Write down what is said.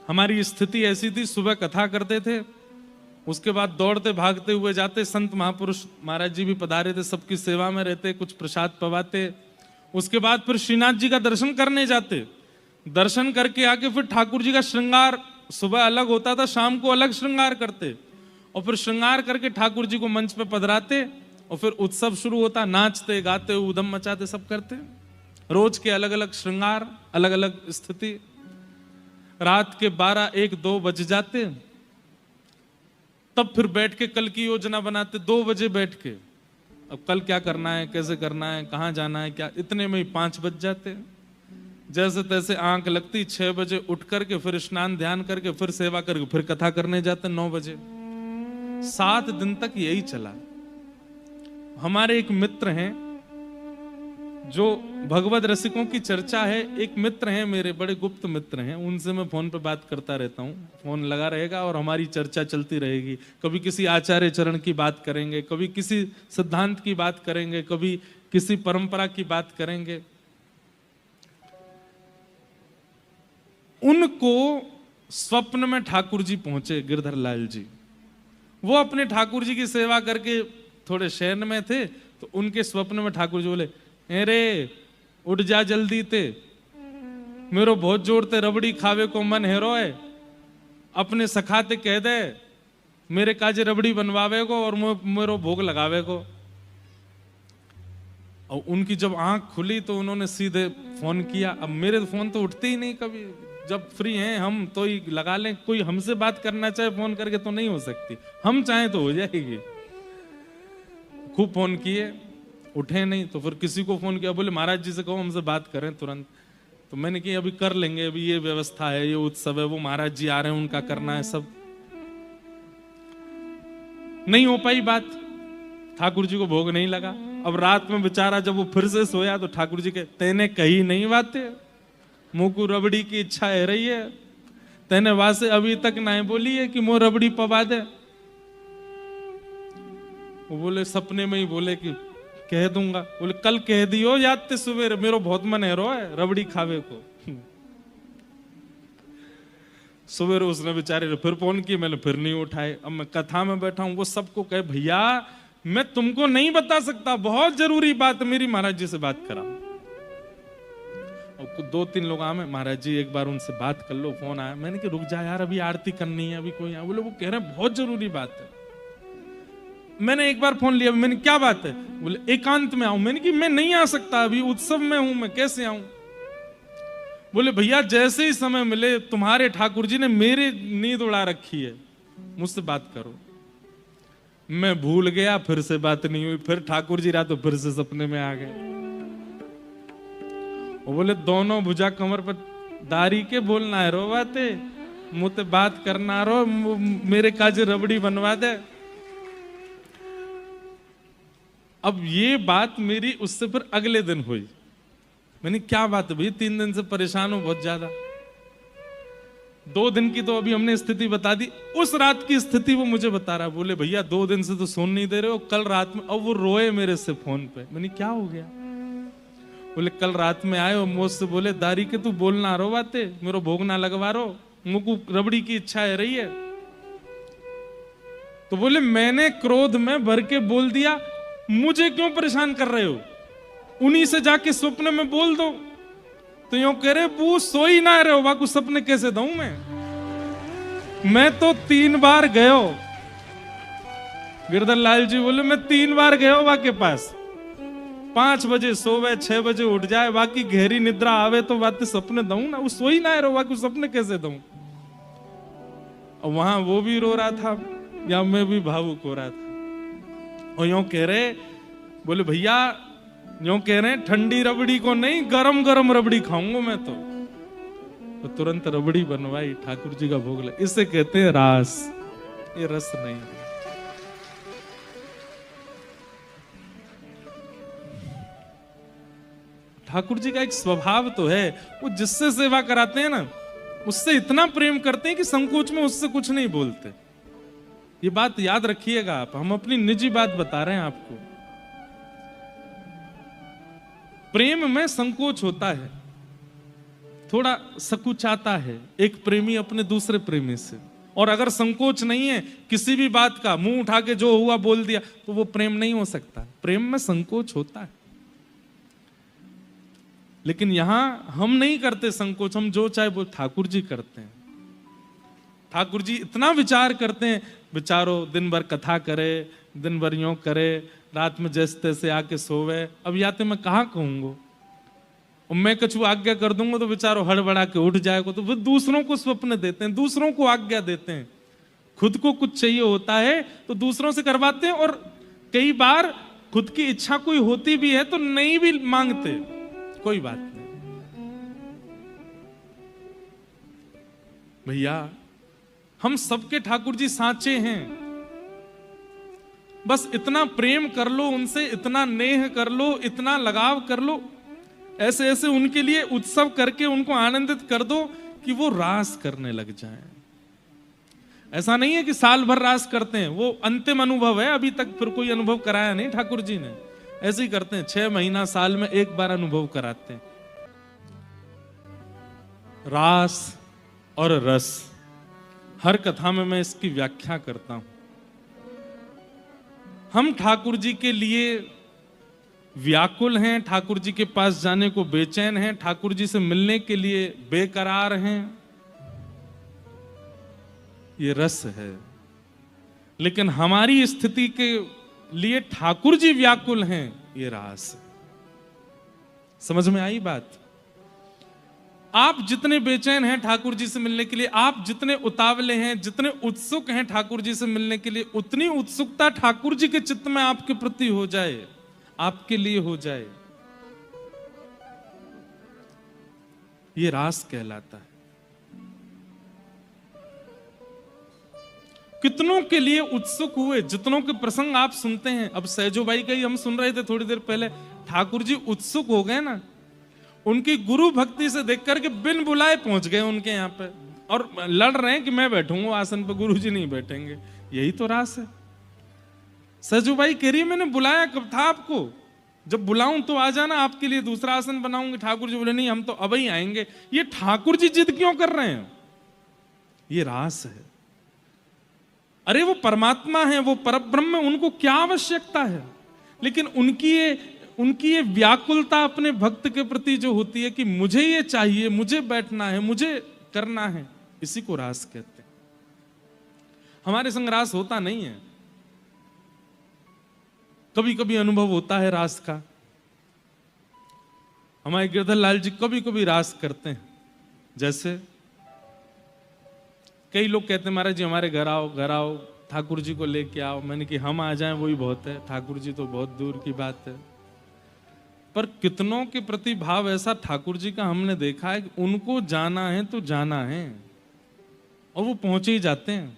हमारी स्थिति ऐसी थी, सुबह कथा करते थे, उसके बाद दौड़ते भागते हुए जाते, संत महापुरुष महाराज जी भी पधारे थे, सबकी सेवा में रहते, कुछ प्रसाद पवाते। उसके बाद फिर श्रीनाथ जी का दर्शन करने जाते, दर्शन करके आके फिर ठाकुर जी का श्रृंगार सुबह अलग होता था, शाम को अलग श्रृंगार करते, और फिर श्रृंगार करके ठाकुर जी को मंच पे पधराते, और फिर उत्सव शुरू होता, नाचते गाते उधम मचाते सब करते। रोज के अलग अलग श्रृंगार, अलग अलग स्थिति। रात के 12, 1, 2 बज जाते, तब फिर बैठ के कल की योजना बनाते, 2 बजे बैठ के, अब कल क्या करना है, कैसे करना है, कहाँ जाना है, क्या, इतने में ही 5 बज जाते। जैसे तैसे आंख लगती, 6 बजे उठ करके फिर स्नान ध्यान करके फिर सेवा करके फिर कथा करने जाते 9 बजे। 7 दिन तक यही चला। हमारे एक मित्र हैं जो भगवत रसिकों की चर्चा है, एक मित्र हैं मेरे, बड़े गुप्त मित्र हैं, उनसे मैं फोन पे बात करता रहता हूँ, फोन लगा रहेगा और हमारी चर्चा चलती रहेगी। कभी किसी आचार्य चरण की बात करेंगे, कभी किसी सिद्धांत की बात करेंगे, कभी किसी परंपरा की बात करेंगे। उनको स्वप्न में ठाकुर जी पहुंचे, गिरधर लाल जी। वो अपने ठाकुर जी की सेवा करके थोड़े शयन में थे, तो उनके स्वप्न में ठाकुर जी बोले, अरे उठ जा जल्दी ते, मेरो बहुत जोर ते रबड़ी खावे को मन हेरो है, अपने सखाते कह दे मेरे काजे रबड़ी बनवावे को और मेरो भोग लगावे को। और उनकी जब आंख खुली तो उन्होंने सीधे फोन किया। अब मेरे फोन तो उठते ही नहीं कभी, जब फ्री हैं हम तो ही लगा लें, कोई हमसे बात करना चाहे फोन करके तो नहीं हो सकती, हम चाहें तो हो जाएगी। खूब फोन किए, उठे नहीं, तो फिर किसी को फोन किया, बोले महाराज जी से कहो हमसे बात करें तुरंत। तो मैंने कहा अभी कर लेंगे, अभी ये व्यवस्था है, ये उत्सव है, वो महाराज जी आ रहे हैं, उनका करना है सब। नहीं हो पाई बात, ठाकुर जी को भोग नहीं लगा। अब रात में बेचारा जब वो फिर से सोया तो ठाकुर जी के, तेने कही नहीं बातें, मुकु रबड़ी की इच्छा है रही है, तेने वासे अभी तक नहीं बोली है कि मो रबड़ी पवा दे। वो बोले सपने में ही बोले कि कह दूंगा। बोले कल कह दियो याद ते सुबह, मेरो बहुत मन है रो है रबड़ी खावे को। सुबह उसने बेचारे ने फिर फोन की, मैंने फिर नहीं उठाए। अब मैं कथा में बैठा हूं, वो सबको कहे भैया मैं तुमको नहीं बता सकता, बहुत जरूरी बात है, मेरी महाराज जी से बात करा। और 2-3 लोग आए, महाराज जी एक बार उनसे बात कर लो, फोन आया। मैंने कहा रुक जा यार, अभी आरती करनी है, अभी कोई आया। बोले वो कह रहे हैं बहुत जरूरी बात है। मैंने एक बार फोन लिया, मैंने क्या बात है, बोले एकांत में आऊं। मैंने कि मैं नहीं आ सकता, अभी उत्सव में हूं, मैं कैसे आऊं। बोले भैया जैसे ही समय मिले, तुम्हारे ठाकुर जी ने मेरी नींद उड़ा रखी है, मुझसे बात करो। मैं भूल गया, फिर से बात नहीं हुई, फिर ठाकुर जी रात तो फिर से सपने में आ गए। वो बोले दोनों भुजा कमर पर दारी के बोलना है रो बाते, मुझसे बात करना रो, मेरे काजे रबड़ी बनवा दे। अब ये बात मेरी उससे फिर अगले दिन हुई। मैंने क्या बात है भाई, 3 दिन से परेशान हूं बहुत ज्यादा। 2 दिन की तो अभी हमने स्थिति बता दी, उस रात की स्थिति वो मुझे बता रहा। बोले भैया 2 दिन से तो सोन नहीं दे रहे हो, कल रात में। अब वो रोए मेरे से फोन पे। मैंने क्या हो गया। बोले कल रात में आए हो मुझसे बोले दारी के तू बोलना रो बाते, मेरो भोग ना लगवा रो, मुझको रबड़ी की इच्छा है रही है। तो बोले मैंने क्रोध में भर के बोल दिया, मुझे क्यों परेशान कर रहे हो, उन्हीं से जाके स्वप्न में बोल दो। तो यूं कह रहे वो सो ही ना रहे हो, वाकू सपने कैसे दूं मैं तो 3 बार गयो। गिरधर लाल जी बोले मैं 3 बार गयो वाके पास, 5 बजे सोवे, 6 बजे उठ जाए, बाकी गहरी निद्रा आवे तो बात सपने दूं ना, वो सो ही ना रहे हो, वाकू सपने कैसे दूं। और वहां वो भी रो रहा था या मैं भी भावुक हो रहा था। और यूं कह रहे, बोले भैया यूं कह रहे ठंडी रबड़ी को नहीं, गरम गरम रबड़ी खाऊंगा मैं तो तुरंत रबड़ी बनवाई, ठाकुर जी का भोग लगा। इसे कहते हैं रास, ये रस नहीं। ठाकुर जी का एक स्वभाव तो है, वो जिससे सेवा कराते हैं ना, उससे इतना प्रेम करते हैं कि संकोच में उससे कुछ नहीं बोलते। ये बात याद रखिएगा आप, हम अपनी निजी बात बता रहे हैं आपको। प्रेम में संकोच होता है, थोड़ा सकुचाता है एक प्रेमी अपने दूसरे प्रेमी से, और अगर संकोच नहीं है किसी भी बात का, मुंह उठा के जो हुआ बोल दिया, तो वो प्रेम नहीं हो सकता। प्रेम में संकोच होता है। लेकिन यहां हम नहीं करते संकोच, हम जो चाहे वो ठाकुर जी करते हैं। ठाकुर जी इतना विचार करते हैं, विचारो दिन भर कथा करे, दिन भर यूं करे, रात में जैसे तैसे आके सोवे। अब याते मैं कहाँ कहूंगा, मैं कछु आज्ञा कर दूंगा तो बेचारो हड़बड़ा के उठ जाएगा। तो वो दूसरों को स्वप्न देते हैं, दूसरों को आज्ञा देते हैं। खुद को कुछ चाहिए होता है तो दूसरों से करवाते हैं, और कई बार खुद की इच्छा कोई होती भी है तो नहीं भी मांगते, कोई बात नहीं। भैया हम सबके ठाकुर जी साचे हैं, बस इतना प्रेम कर लो उनसे, इतना नेह कर लो, इतना लगाव कर लो, ऐसे ऐसे उनके लिए उत्सव करके उनको आनंदित कर दो कि वो रास करने लग जाएं। ऐसा नहीं है कि साल भर रास करते हैं, वो अंतिम अनुभव है, अभी तक फिर कोई अनुभव कराया नहीं ठाकुर जी ने। ऐसे ही करते हैं, 6 महीना साल में एक बार अनुभव कराते हैं। रास और रस, हर कथा में मैं इसकी व्याख्या करता हूं। हम ठाकुर जी के लिए व्याकुल हैं, ठाकुर जी के पास जाने को बेचैन हैं, ठाकुर जी से मिलने के लिए बेकरार हैं, ये रस है। लेकिन हमारी स्थिति के लिए ठाकुर जी व्याकुल हैं, ये रास है। समझ में आई बात? आप जितने बेचैन हैं ठाकुर जी से मिलने के लिए, आप जितने उतावले हैं, जितने उत्सुक हैं ठाकुर जी से मिलने के लिए, उतनी उत्सुकता ठाकुर जी के चित्त में आपके प्रति हो जाए, आपके लिए हो जाए, ये रास कहलाता है। कितनों के लिए उत्सुक हुए, जितनों के प्रसंग आप सुनते हैं। अब सहजो भाई का ही हम सुन रहे थे थोड़ी देर पहले, ठाकुर जी उत्सुक हो गए ना, उनकी गुरु भक्ति से देख करके बिन बुलाए पहुंच गए उनके यहाँ पे, और लड़ रहे हैं कि मैं बैठूंगा आसन पे, गुरु जी नहीं बैठेंगे। यही तो रास है। सहजो भाई कह रही है मैंने बुलाया कब था आपको, जब बुलाऊं तो आ जाना, आपके लिए दूसरा आसन बनाऊंगे। ठाकुर जी बोले नहीं हम तो अब ही आएंगे। ये ठाकुर जी जिद क्यों कर रहे हैं? ये रास है। अरे वो परमात्मा है, वो परब्रह्म, उनको क्या आवश्यकता है? लेकिन उनकी ये व्याकुलता अपने भक्त के प्रति जो होती है कि मुझे ये चाहिए, मुझे बैठना है, मुझे करना है, इसी को रास कहते हैं। हमारे संग रास होता नहीं है। कभी कभी अनुभव होता है रास का। हमारे गिरधर लाल जी कभी कभी रास करते हैं। जैसे कई लोग कहते हैं महाराज जी हमारे घर आओ, घर आओ, ठाकुर जी को लेके आओ। मैंने कि हम आ जाएं वही बहुत है, ठाकुर जी तो बहुत दूर की बात है। पर कितनों के प्रति भाव ऐसा ठाकुर जी का हमने देखा है कि उनको जाना है तो जाना है, और वो पहुंचे ही जाते हैं।